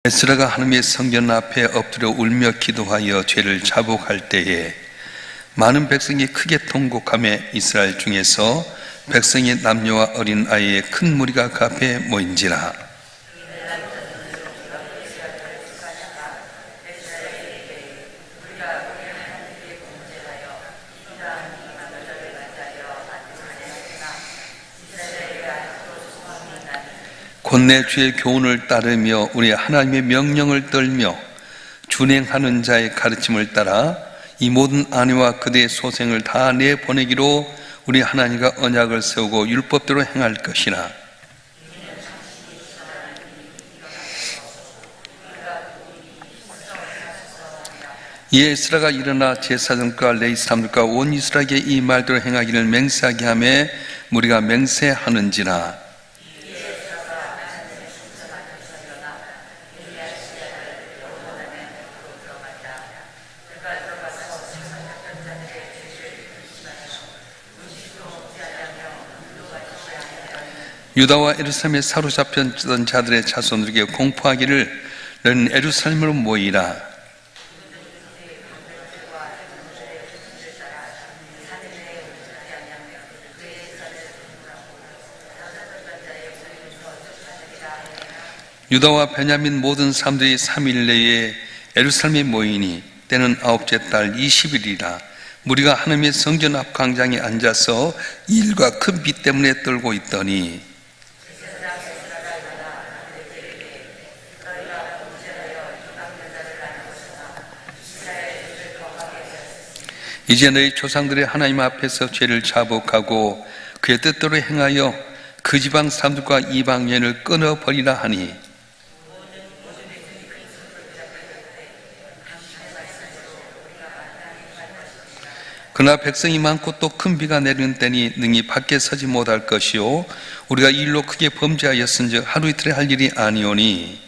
에스라가 하나님의 성전 앞에 엎드려 울며 기도하여 죄를 자복할 때에 많은 백성이 크게 통곡하며 이스라엘 중에서 백성의 남녀와 어린 아이의 큰 무리가 그 앞에 모인지라. 곧내 주의 교훈을 따르며 우리 하나님의 명령을 떨며 준행하는 자의 가르침을 따라 이 모든 아내와 그대의 소생을 다 내보내기로 우리 하나님과 언약을 세우고 율법대로 행할 것이나 이에 에스라가 일어나 제사장과 레위 사람들과 온 이스라엘에게 이 말대로 행하기를 맹세하게 하며 우리가 맹세하는지라. 유다와 예루살렘에 사로잡혔던 자들의 자손들에게 공포하기를 너는 예루살렘으로 모이라. 유다와 베냐민 모든 사람들이 3일 내에 예루살렘에 모이니 때는 9째 달 20일이라. 무리가 하나님의 성전 앞 광장에 앉아서 일과 큰 비 때문에 떨고 있더니 이제 너희 조상들의 하나님 앞에서 죄를 자복하고 그의 뜻대로 행하여 그 지방 사람들과 이방 여인을 끊어버리라 하니 그러나 백성이 많고 또 큰 비가 내리는 때니 능히 밖에 서지 못할 것이요 우리가 이 일로 크게 범죄하였은즉 하루 이틀에 할 일이 아니오니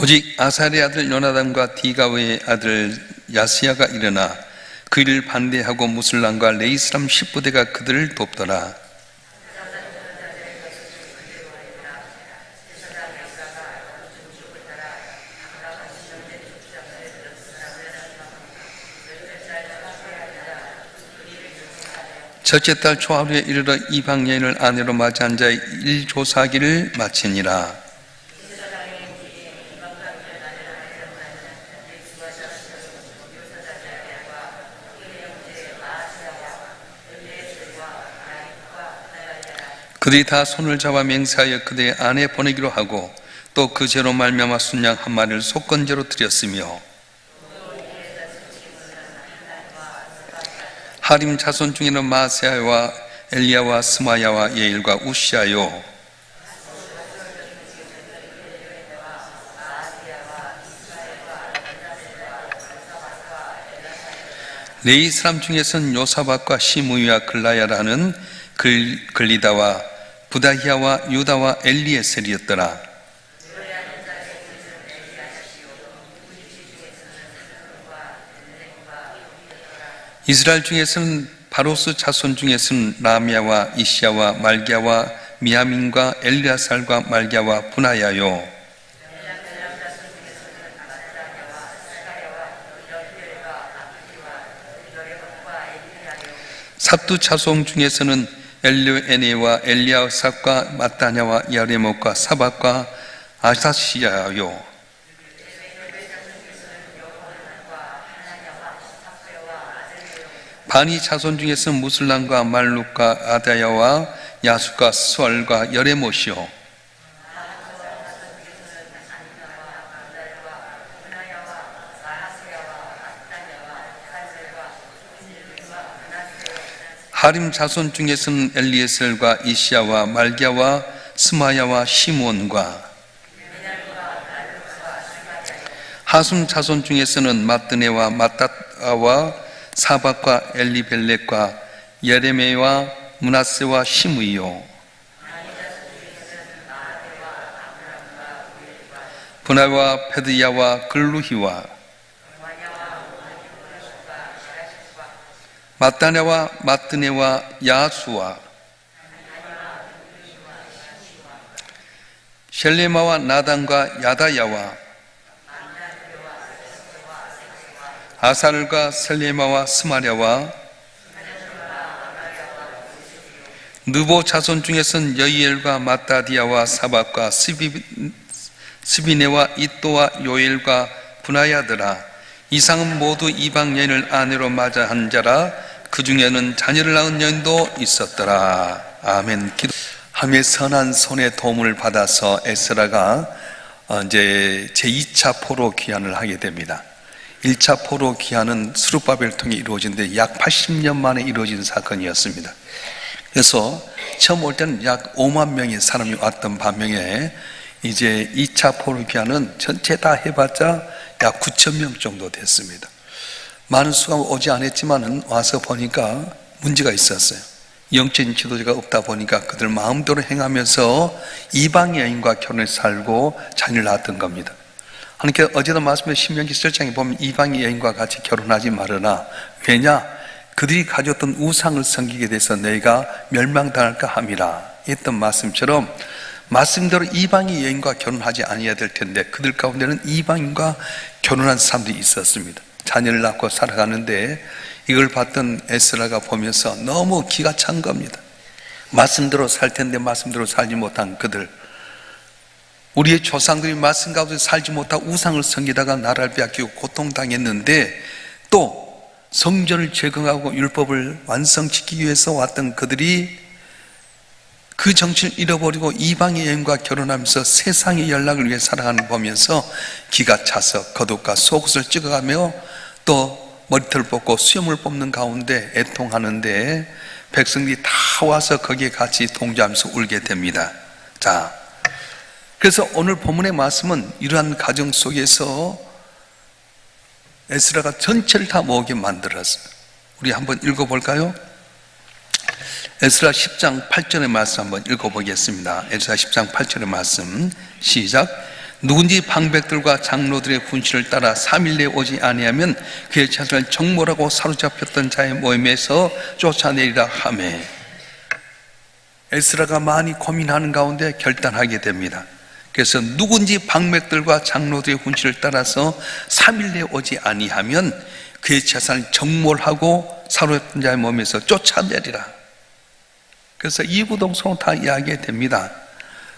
오직 아사리의 아들 요나단과 디가의 아들 야스야가 일어나 그 일을 반대하고 무슬람과 레위 사람 10부대가 그들을 돕더라. 첫째 달 초하루에 이르러 이방 여인을 아내로 맞이한 자의 일조사기를 마치니라. 그들이 다 손을 잡아 맹세하여 그대의 아내 보내기로 하고 또 그 죄로 말미암아 순양 한 마리를 속건제로 드렸으며 하림 자손 중에는 마세야와 엘리야와 스마야와 예일과 우시아요 레위 사람 중에서는 요사박과 시므이와 글라야라는 글리다와 부다히야와 유다와 엘리에셀이었더라. 이스라엘 중에서는 바로스 자손 중에서는 라미야와 이시야와 말기야와 미야민과 엘리아살과 말기야와 분하야요 삽두 자손 중에서는 엘르에네와 엘리아삭과 마따냐와 야레목과 사박과 아사시야요 바니 자손 중에서는 무슬람과 말룩과 아다야와 야숫과 스왈과 여레못이요 하림 자손 중에서는 엘리에셀과 이시야와 말기야와 스마야와 시몬과 하숨 자손 중에서는 마뜨네와 마따와 사박과 엘리벨렉과 예레메와 문하세와 시므이요 분하와 페드야와 글루히와 마따냐와 마뜨네와 야수와 셸레마와 나단과 야다야와 아살과 셀레마와 스마랴와 느보 자손 중에선 여이엘과 마따디아와 사박과 스비네와 이또와 요엘과 분하야더라. 이상은 모두 이방 여인을 아내로 맞아 한 자라. 그 중에는 자녀를 낳은 여인도 있었더라. 아멘. 하며 선한 손의 도움을 받아서 에스라가 이제 제2차 포로 귀환을 하게 됩니다. 1차 포로 귀환은 스룹바벨을 통해 이루어진데 약 80년 만에 이루어진 사건이었습니다. 그래서 처음 올 때는 약 5만 명의 사람이 왔던 반면에 이제 2차 포로 귀환은 전체 다 해봤자 약 9천 명 정도 됐습니다. 많은 수가 오지 않았지만 와서 보니까 문제가 있었어요. 영적인 지도자가 없다 보니까 그들 마음대로 행하면서 이방 여인과 결혼해서 살고 자녀를 낳았던 겁니다. 하나님께 어제도 말씀해 신명기 7장에 보면 이방 여인과 같이 결혼하지 말아라. 왜냐? 그들이 가졌던 우상을 섬기게 돼서 너희가 멸망당할까 함이라 했던 말씀처럼 말씀대로 이방의 여인과 결혼하지 아니어야 될 텐데 그들 가운데는 이방인과 결혼한 사람들이 있었습니다. 자녀를 낳고 살아가는데 이걸 봤던 에스라가 보면서 너무 기가 찬 겁니다. 말씀대로 살 텐데 말씀대로 살지 못한 그들, 우리의 조상들이 말씀 가운데 살지 못하고 우상을 섬기다가 나라를 빼앗기고 고통당했는데 또 성전을 재건하고 율법을 완성시키기 위해서 왔던 그들이 그 정신을 잃어버리고 이방의 여인과 결혼하면서 세상의 연락을 위해 살아가는 걸 보면서 기가 차서 겉옷과 속옷을 찍어가며 또 머리털을 뽑고 수염을 뽑는 가운데 애통하는데 백성들이 다 와서 거기에 같이 동조하면서 울게 됩니다. 자, 그래서 오늘 본문의 말씀은 이러한 가정 속에서 에스라가 전체를 다 모으게 만들었어요. 우리 한번 읽어볼까요? 에스라 10장 8절의 말씀 한번 읽어보겠습니다. 에스라 10장 8절의 말씀 시작. 누군지 방백들과 장로들의 훈시를 따라 3일 내에 오지 아니하면 그의 자손을 정몰하고 사로잡혔던 자의 모임에서 쫓아내리라 하매. 에스라가 많이 고민하는 가운데 결단하게 됩니다. 그래서 누군지 방맥들과 장로들의 훈시를 따라서 3일 내에 오지 아니하면 그의 재산을 정몰하고 사로잡힌 자의 몸에서 쫓아내리라. 그래서 이구동성으로 다 이야기가 됩니다.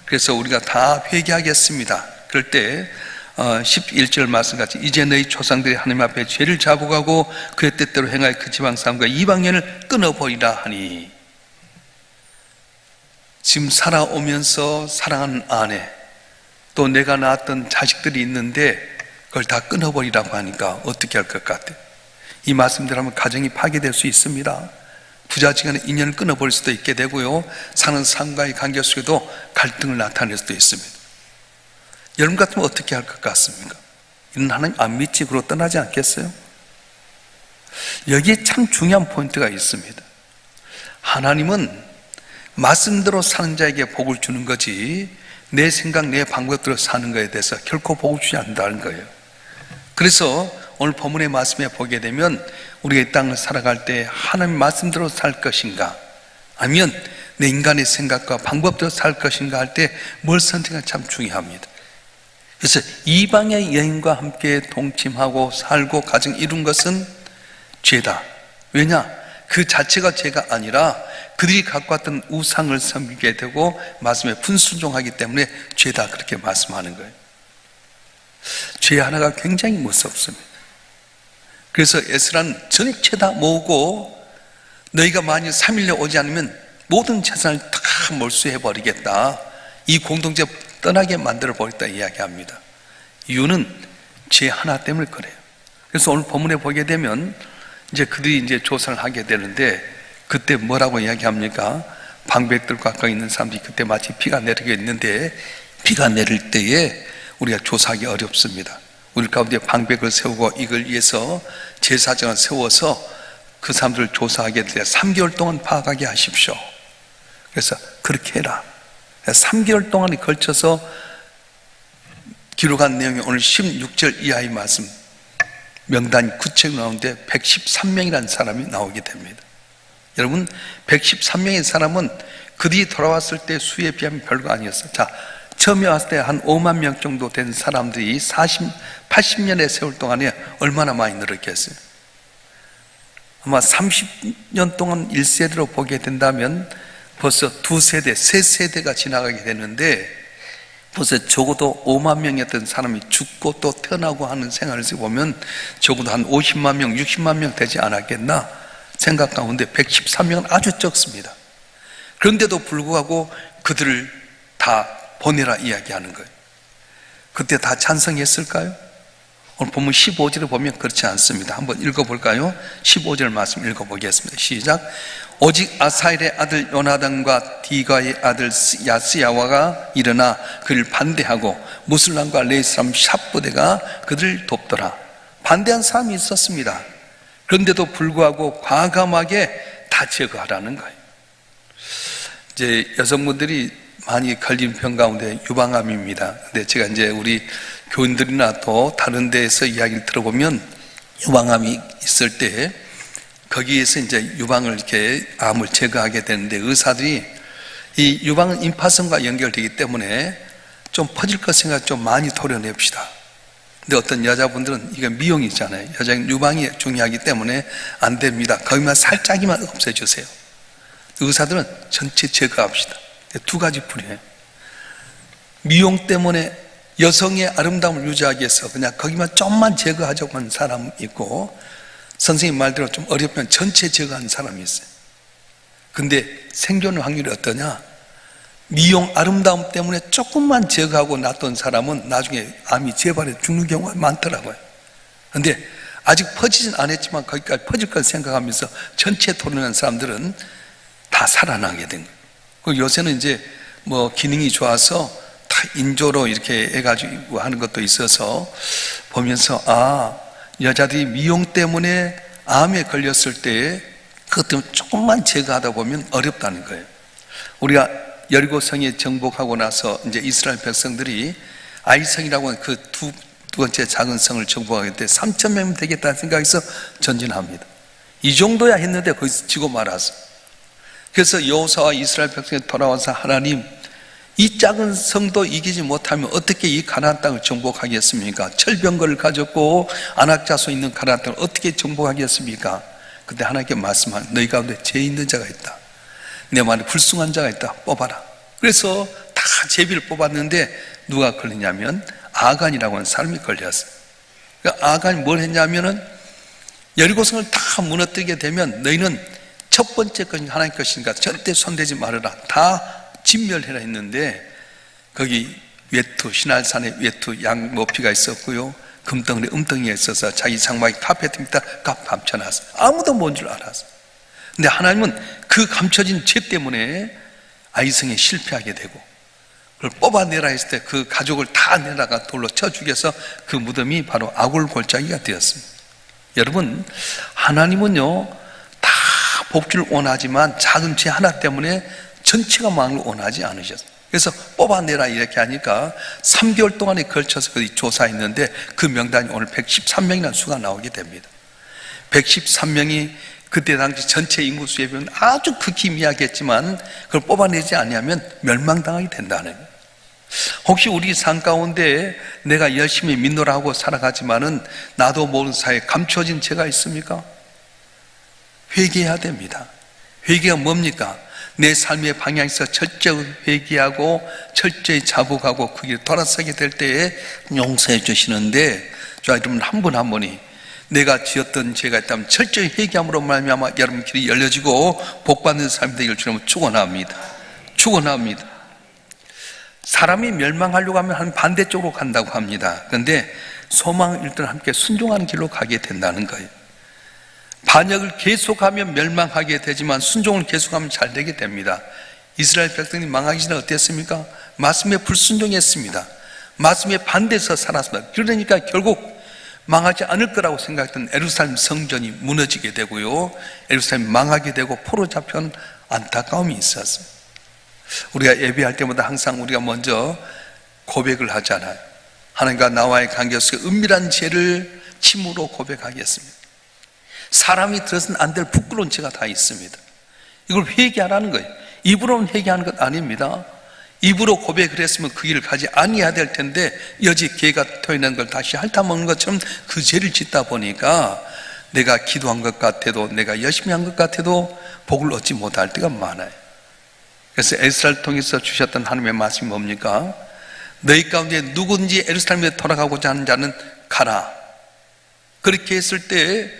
그래서 우리가 다 회개하겠습니다. 그럴 때 11절 말씀같이 이제 너희 조상들이 하나님 앞에 죄를 자복하고 그의 뜻대로 행하여 그 지방 사람과 이방인을 끊어버리라 하니, 지금 살아오면서 사랑하는 아내 또 내가 낳았던 자식들이 있는데 그걸 다 끊어버리라고 하니까 어떻게 할 것 같아요? 이 말씀대로 하면 가정이 파괴될 수 있습니다. 부자지간에 인연을 끊어버릴 수도 있게 되고요, 사는 삶과의 관계 속에도 갈등을 나타낼 수도 있습니다. 여러분 같으면 어떻게 할 것 같습니까? 이는 하나님 안 믿지 그러고 떠나지 않겠어요? 여기에 참 중요한 포인트가 있습니다. 하나님은 말씀대로 사는 자에게 복을 주는 거지 내 생각, 내 방법대로 사는 것에 대해서 결코 복을 주지 않는다는 거예요. 그래서 오늘 본문의 말씀에 보게 되면 우리가 이 땅을 살아갈 때 하나님 말씀대로 살 것인가, 아니면 내 인간의 생각과 방법대로 살 것인가 할 때 뭘 선택하는 참 중요합니다. 그래서 이방의 여인과 함께 동침하고 살고 가정 이룬 것은 죄다. 왜냐? 그 자체가 죄가 아니라 그들이 갖고 왔던 우상을 섬기게 되고 말씀에 불순종하기 때문에 죄다, 그렇게 말씀하는 거예요. 죄 하나가 굉장히 무섭습니다. 그래서 에스라는 전체 다 모으고 너희가 만일 3일에 오지 않으면 모든 재산을 다 몰수해버리겠다, 이 공동체 떠나게 만들어버렸다 이야기합니다. 이유는 죄 하나 때문에 그래요. 그래서 오늘 본문에 보게 되면 이제 그들이 이제 조사를 하게 되는데 그때 뭐라고 이야기합니까? 방백들 가까이 있는 사람들이 그때 마치 비가 내리고 있는데 비가 내릴 때에 우리가 조사하기 어렵습니다. 우리 가운데 방백을 세우고 이걸 위해서 제사장을 세워서 그 사람들을 조사하게 될 때 3개월 동안 파악하게 하십시오. 그래서 그렇게 해라. 3개월 동안에 걸쳐서 기록한 내용이 오늘 16절 이하의 말씀, 명단이 구체적으로 나오는데 113명이라는 사람이 나오게 됩니다. 여러분, 113명의 사람은 그들이 돌아왔을 때 수에 비하면 별거 아니었어요. 자, 처음에 왔을 때 한 5만 명 정도 된 사람들이 80년의 세월 동안에 얼마나 많이 늘었겠어요? 아마 30년 동안 1세대로 보게 된다면 벌써 2세대, 3세대가 지나가게 되는데, 벌써 적어도 5만 명이었던 사람이 죽고 또 태어나고 하는 생활을 보면 적어도 한 50만 명, 60만 명 되지 않았겠나 생각 가운데 113명은 아주 적습니다. 그런데도 불구하고 그들을 다 보내라 이야기하는 거예요. 그때 다 찬성했을까요? 오늘 본문 15절에 보면 그렇지 않습니다. 한번 읽어볼까요? 15절 말씀 읽어보겠습니다. 시작. 오직 아사엘의 아들 요나단과 디가의 아들 야스야와가 일어나 그를 반대하고 무슬람과 레이 사람 샵부대가 그들을 돕더라. 반대한 사람이 있었습니다. 그런데도 불구하고 과감하게 다 제거하라는 거예요. 이제 여성분들이 많이 걸린 병 가운데 유방암입니다. 근데 제가 이제 우리 교인들이나 또 다른 데에서 이야기를 들어보면 유방암이 있을 때 거기에서 이제 유방을 이렇게 암을 제거하게 되는데 의사들이 이 유방은 임파선과 연결되기 때문에 좀 퍼질 것 생각 좀 많이 도려냅시다. 근데 어떤 여자분들은 이게 미용이잖아요. 여자는 유방이 중요하기 때문에 안 됩니다. 거기만 살짝이만 없애주세요. 의사들은 전체 제거합시다. 두 가지 풀이에요. 미용 때문에 여성의 아름다움을 유지하기 위해서 그냥 거기만 좀만 제거하자고 하는 사람이 있고, 선생님 말대로 좀 어렵면 전체 제거하는 사람이 있어요. 근데 생존 확률이 어떠냐? 미용 아름다움 때문에 조금만 제거하고 놨던 사람은 나중에 암이 재발해 죽는 경우가 많더라고요. 근데 아직 퍼지진 않았지만 거기까지 퍼질 걸 생각하면서 전체 토론한 사람들은 다 살아나게 된 거예요. 그리고 요새는 이제 뭐 기능이 좋아서 다 인조로 이렇게 해가지고 하는 것도 있어서 보면서 여자들이 미용 때문에 암에 걸렸을 때 그것 때문에 조금만 제거하다 보면 어렵다는 거예요. 우리가 여리고성에 정복하고 나서 이제 이스라엘 백성들이 아이성이라고 하는 그 두 번째 작은 성을 정복하게 때 3,000명 되겠다는 생각에서 전진합니다. 이 정도야 했는데 거기서 지고 말았어. 그래서 여호사와 이스라엘 백성이 돌아와서 하나님, 이 작은 성도 이기지 못하면 어떻게 이 가나안 땅을 정복하겠습니까? 철병거를 가졌고 안악자수 있는 가나안 땅을 어떻게 정복하겠습니까? 그때 하나님께 말씀한, 너희 가운데 죄 있는 자가 있다, 내 말에 불순한 자가 있다, 뽑아라. 그래서 다 제비를 뽑았는데 누가 걸리냐면 아간이라고 하는 사람이 걸렸어요. 그러니까 아간이 뭘 했냐면은 여리고성을 다 무너뜨리게 되면 너희는 첫 번째 것이 하나님 것이니까 절대 손대지 말아라, 다 진멸해라 했는데, 거기 외투, 신할산에 외투 양 높이가 있었고요, 금덩어리 음덩이가 있어서 자기 장막이 카페트입니다. 감춰놨어요. 아무도 뭔 줄 알았어요. 근데 하나님은 그 감춰진 죄 때문에 아이성에 실패하게 되고, 그걸 뽑아내라 했을 때 그 가족을 다 내다가 돌로 쳐 죽여서 그 무덤이 바로 아골 골짜기가 되었습니다. 여러분, 하나님은요 다 복주를 원하지만 작은 죄 하나 때문에 전체가 망을 원하지 않으셨어요. 그래서 뽑아내라 이렇게 하니까 3개월 동안에 걸쳐서 조사했는데 그 명단이 오늘 113명이라는 수가 나오게 됩니다. 113명이 그때 당시 전체 인구 수에 비하면 아주 극히 미약했지만 그걸 뽑아내지 않으면 멸망당하게 된다는 거예요. 혹시 우리 삶 가운데 내가 열심히 믿노라 하고 살아가지만은 나도 모르는 사이에 감춰진 죄가 있습니까? 회개해야 됩니다. 회개가 뭡니까? 내 삶의 방향에서 철저히 회개하고 철저히 자복하고 그 길을 돌아서게 될 때에 용서해 주시는데, 저 여러분 한 분 한 분이 내가 지었던 죄가 있다면 철저히 회개함으로 말미암아 여러분 길이 열려지고 복받는 삶이 되기를 주님은 축원합니다. 축원합니다. 사람이 멸망하려고 하면 한 반대쪽으로 간다고 합니다. 그런데 소망을 일단 함께 순종하는 길로 가게 된다는 거예요. 반역을 계속하면 멸망하게 되지만 순종을 계속하면 잘 되게 됩니다. 이스라엘 백성이 망하기 전에 어땠습니까? 말씀에 불순종했습니다. 말씀에 반대해서 살았습니다. 그러니까 결국 망하지 않을 거라고 생각했던 예루살렘 성전이 무너지게 되고요, 예루살렘이 망하게 되고 포로 잡혀온 안타까움이 있었어요. 우리가 예배할 때마다 항상 우리가 먼저 고백을 하잖아요. 하나님과 나와의 관계 속에 은밀한 죄를 침으로 고백하겠습니다. 사람이 들어서는 안 될 부끄러운 죄가 다 있습니다. 이걸 회개하라는 거예요. 입으로는 회개하는 것 아닙니다. 입으로 고백을 했으면 그 길을 가지 아니해야 될 텐데 여지 개가 터있는 걸 다시 핥아먹는 것처럼 그 죄를 짓다 보니까 내가 기도한 것 같아도, 내가 열심히 한 것 같아도 복을 얻지 못할 때가 많아요. 그래서 에스라를 통해서 주셨던 하나님의 말씀이 뭡니까? 너희 가운데 누구든지 예루살렘에 돌아가고자 하는 자는 가라. 그렇게 했을 때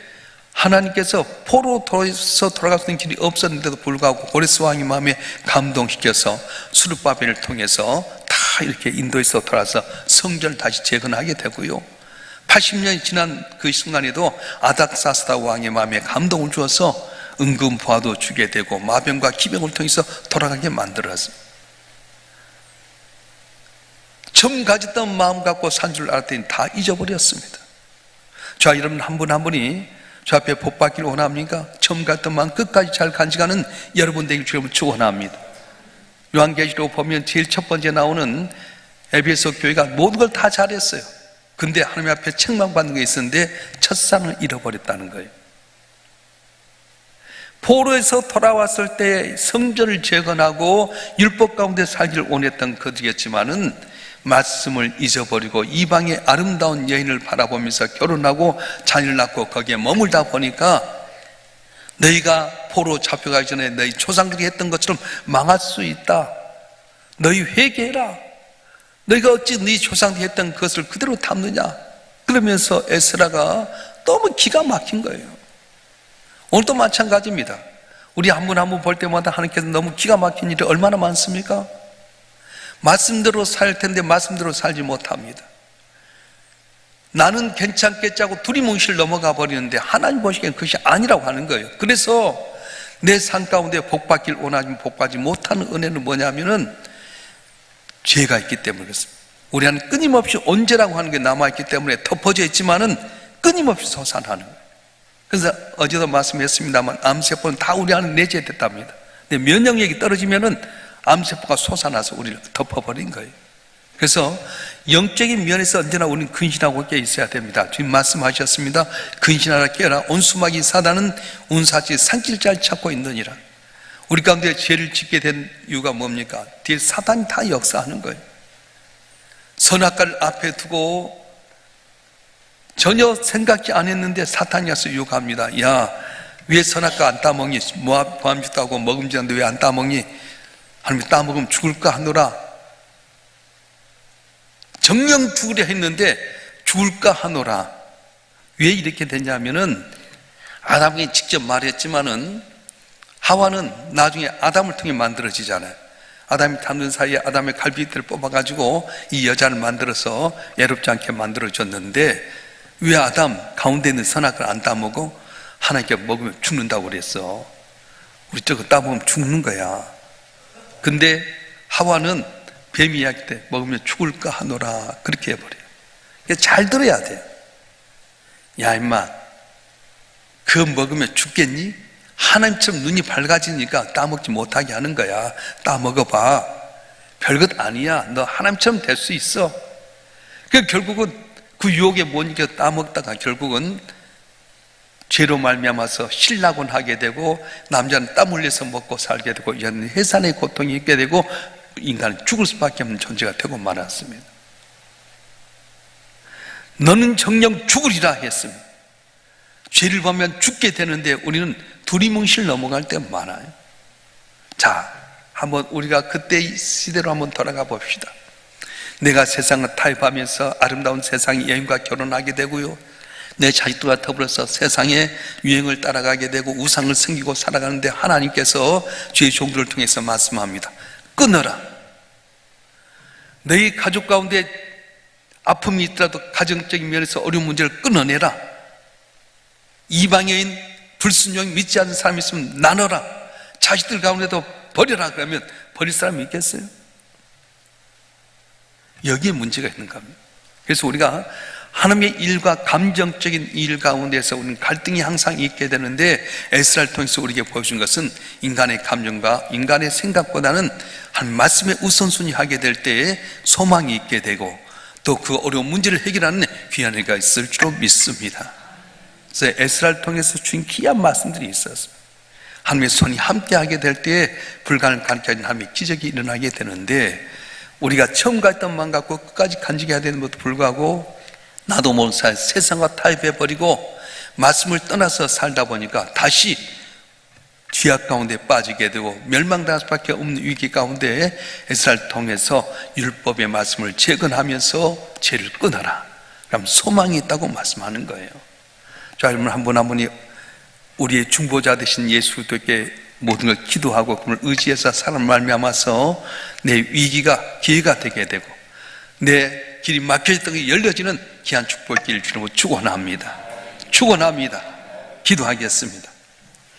하나님께서 포로에서 돌아갈 수 있는 길이 없었는데도 불구하고 고레스 왕의 마음에 감동시켜서 수르바벨을 통해서 다 이렇게 인도에서 돌아서 성전을 다시 재건하게 되고요, 80년이 지난 그 순간에도 아닥사스다 왕의 마음에 감동을 주어서 은금부화도 주게 되고 마병과 기병을 통해서 돌아가게 만들었어요. 처음 가졌던 마음 갖고 산 줄 알았더니 다 잊어버렸습니다. 자, 여러분 한 분 한 분이 저 앞에 복 받기를 원합니까? 처음 갔던 마음 끝까지 잘 간직하는 여러분 되길 주님을 축원합니다. 요한계시록 보면 제일 첫 번째 나오는 에베소 교회가 모든 걸 다 잘했어요. 근데 하나님 앞에 책망받는 게 있었는데 첫상을 잃어버렸다는 거예요. 포로에서 돌아왔을 때 성전을 재건하고 율법 가운데 살기를 원했던 그들이었지만은 말씀을 잊어버리고 이방의 아름다운 여인을 바라보면서 결혼하고 자녀를 낳고 거기에 머물다 보니까 너희가 포로 잡혀가기 전에 너희 조상들이 했던 것처럼 망할 수 있다. 너희 회개해라. 너희가 어찌 네 조상들이 했던 것을 그대로 담느냐. 그러면서 에스라가 너무 기가 막힌 거예요. 오늘도 마찬가지입니다. 우리 한 분 한 분 볼 때마다 하나님께서 너무 기가 막힌 일이 얼마나 많습니까? 말씀대로 살 텐데 말씀대로 살지 못합니다. 나는 괜찮겠지 두리뭉실 넘어가 버리는데 하나님 보시기엔 그것이 아니라고 하는 거예요. 그래서 내 삶 가운데 복받기를 원하지만 복받지 못하는 은혜는 뭐냐면은 죄가 있기 때문에 그렇습니다. 우리 안에 끊임없이 언제라고 하는 게 남아있기 때문에 덮어져 있지만은 끊임없이 솟아나는 거예요. 그래서 어제도 말씀했습니다만 암세포는 다 우리 안에 내재됐답니다. 근데 면역력이 떨어지면은 암세포가 솟아나서 우리를 덮어버린 거예요. 그래서 영적인 면에서 언제나 우리는 근신하고 깨어 있어야 됩니다. 주님 말씀하셨습니다. 근신하라 깨어라. 온수마귀 사단은 운사지 산길 잘 찾고 있느니라. 우리 가운데 죄를 짓게 된 이유가 뭡니까? 뒤에 사단이 다 역사하는 거예요. 선악과를 앞에 두고 전혀 생각지 안 했는데 사탄이 와서 유혹합니다. 야, 왜 선악과 안 따먹니? 모압 범죄도 하고 먹음직한데 왜 안 따먹니? 하나님 따먹으면 죽을까 하노라. 정령 죽으려 했는데 죽을까 하노라. 왜 이렇게 됐냐면은 아담이 직접 말했지만은 하와는 나중에 아담을 통해 만들어지잖아요. 아담이 담는 사이에 아담의 갈비뼈를 뽑아가지고 이 여자를 만들어서 애롭지 않게 만들어줬는데 왜 아담 가운데 있는 선악을 안 따먹어? 하나님께 먹으면 죽는다고 그랬어. 우리 저거 따먹으면 죽는 거야. 근데 하와는 뱀이 이야기 때 먹으면 죽을까 하노라 그렇게 해버려요. 잘 들어야 돼요. 야 임마, 그거 먹으면 죽겠니? 하나님처럼 눈이 밝아지니까 따먹지 못하게 하는 거야. 따먹어봐. 별것 아니야. 너 하나님처럼 될 수 있어. 결국은 그 유혹에 못 이겨 따먹다가 결국은 죄로 말미암아서 신락은 하게 되고 남자는 땀 흘려서 먹고 살게 되고 여자는 해산의 고통이 있게 되고 인간은 죽을 수밖에 없는 존재가 되고 말았습니다. 너는 정녕 죽으리라 했습니다. 죄를 보면 죽게 되는데 우리는 두리뭉실 넘어갈 때 많아요. 자, 한번 우리가 그때 시대로 한번 돌아가 봅시다. 내가 세상을 타협하면서 아름다운 세상의 여인과 결혼하게 되고요, 내 자식들과 더불어서 세상의 유행을 따라가게 되고 우상을 섬기고 살아가는데 하나님께서 주의 종들을 통해서 말씀합니다. 끊어라. 너희 가족 가운데 아픔이 있더라도 가정적인 면에서 어려운 문제를 끊어내라. 이방여인, 불순종, 믿지 않는 사람이 있으면 나눠라. 자식들 가운데도 버려라. 그러면 버릴 사람이 있겠어요? 여기에 문제가 있는 겁니다. 그래서 우리가 하나님의 일과 감정적인 일 가운데서 우리는 갈등이 항상 있게 되는데 에스라를 통해서 우리에게 보여준 것은 인간의 감정과 인간의 생각보다는 한 말씀에 우선순위 하게 될 때에 소망이 있게 되고 또 그 어려운 문제를 해결하는 귀한 은혜가 있을 줄로 믿습니다. 그래서 에스라를 통해서 주신 귀한 말씀들이 있었습니다. 하나님의 손이 함께하게 될 때에 불가능을 가르쳐주는 하나님의 기적이 일어나게 되는데, 우리가 처음 갔던 마음 갖고 끝까지 간직해야 되는 것도 불구하고 나도 모르는 사이에 세상과 타협해버리고 말씀을 떠나서 살다 보니까 다시 죄악 가운데 빠지게 되고 멸망당할 수밖에 없는 위기 가운데 에스라를 통해서 율법의 말씀을 재건하면서 죄를 끊어라. 그럼 소망이 있다고 말씀하는 거예요. 자, 여러분 한 분 한 분이 우리의 중보자 되신 예수 그리스도께 모든 걸 기도하고 그분을 의지해서 사람 말미암아서 내 위기가 기회가 되게 되고 내 길이 막혀있던 게 열려지는 귀한 축복의 길을 주님으로 축원합니다. 축원합니다. 기도하겠습니다.